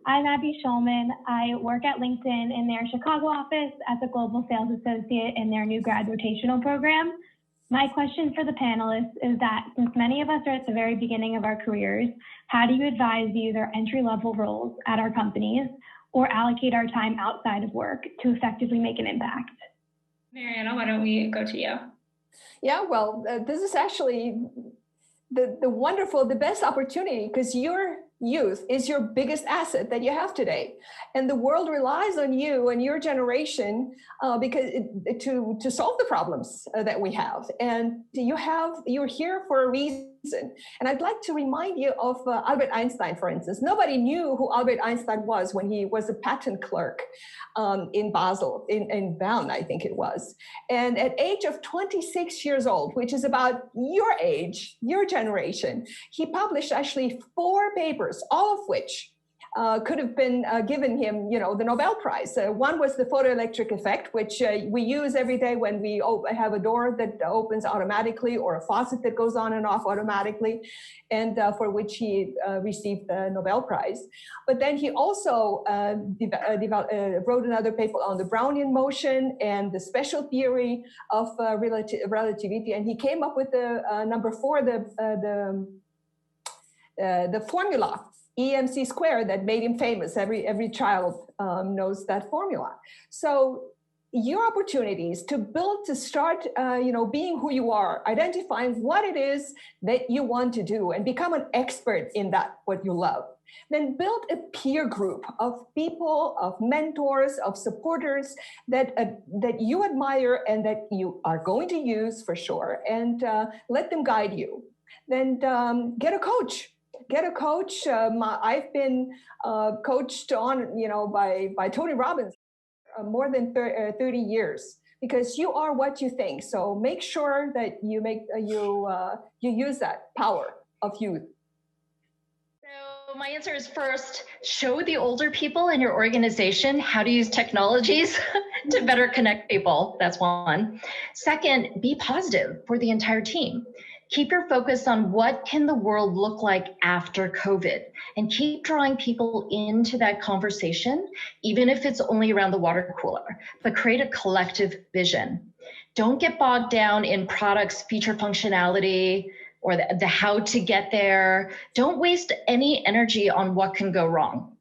I'm Abby Schulman. I work at LinkedIn in their Chicago office as a global sales associate in their new grad rotational program. My question for the panelists is that since many of us are at the very beginning of our careers, how do you advise to use our entry-level roles at our companies or allocate our time outside of work to effectively make an impact? Mariana, why don't we go to you? Yeah, well, this is actually the best opportunity, because your youth is your biggest asset that you have today, and the world relies on you and your generation to solve the problems that we have. And you're here for a reason. And I'd like to remind you of Albert Einstein, for instance. Nobody knew who Albert Einstein was when he was a patent clerk in Basel, in Bern, I think it was. And at age of 26 years old, which is about your age, your generation, he published actually 4 papers, all of which could have been given him, the Nobel Prize. One was the photoelectric effect, which we use every day when we have a door that opens automatically or a faucet that goes on and off automatically, and for which he received the Nobel Prize. But then he also wrote another paper on the Brownian motion and the special theory of relativity, and he came up with the number 4, the formula EMC squared that made him famous. Every child knows that formula. So your opportunities to start, being who you are, identifying what it is that you want to do and become an expert in that, what you love. Then build a peer group of people, of mentors, of supporters that you admire and that you are going to use for sure, and let them guide you. Then get a coach. I've been coached on, by Tony Robbins more than 30 years, because you are what you think. So make sure that you use that power of youth. So my answer is, first, show the older people in your organization how to use technologies to better connect people. That's one. Second, be positive for the entire team. Keep your focus on what can the world look like after COVID, and keep drawing people into that conversation, even if it's only around the water cooler, but create a collective vision. Don't get bogged down in products, feature functionality, or the how to get there. Don't waste any energy on what can go wrong.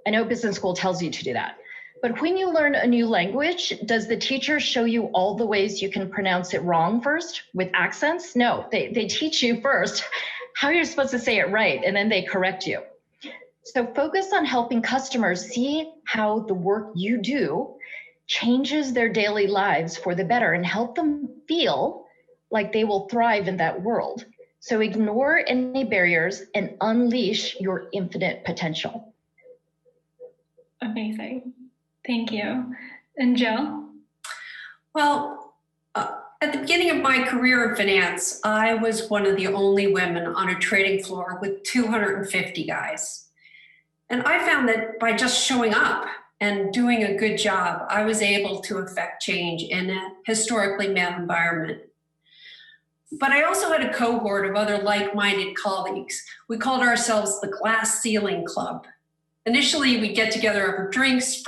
I know business school tells you to do that. But when you learn a new language, does the teacher show you all the ways you can pronounce it wrong first with accents? No, they teach you first how you're supposed to say it right, and then they correct you. So focus on helping customers see how the work you do changes their daily lives for the better, and help them feel like they will thrive in that world. So ignore any barriers and unleash your infinite potential. Amazing. Thank you. And Jill? Well, at the beginning of my career in finance, I was one of the only women on a trading floor with 250 guys. And I found that by just showing up and doing a good job, I was able to affect change in a historically male environment. But I also had a cohort of other like-minded colleagues. We called ourselves the Glass Ceiling Club. Initially, we'd get together over drinks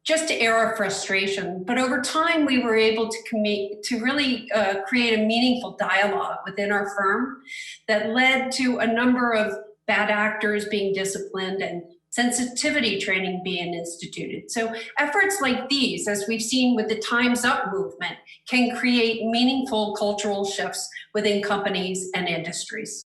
just to air our frustration. But over time, we were able to really create a meaningful dialogue within our firm that led to a number of bad actors being disciplined and sensitivity training being instituted. So efforts like these, as we've seen with the Time's Up movement, can create meaningful cultural shifts within companies and industries.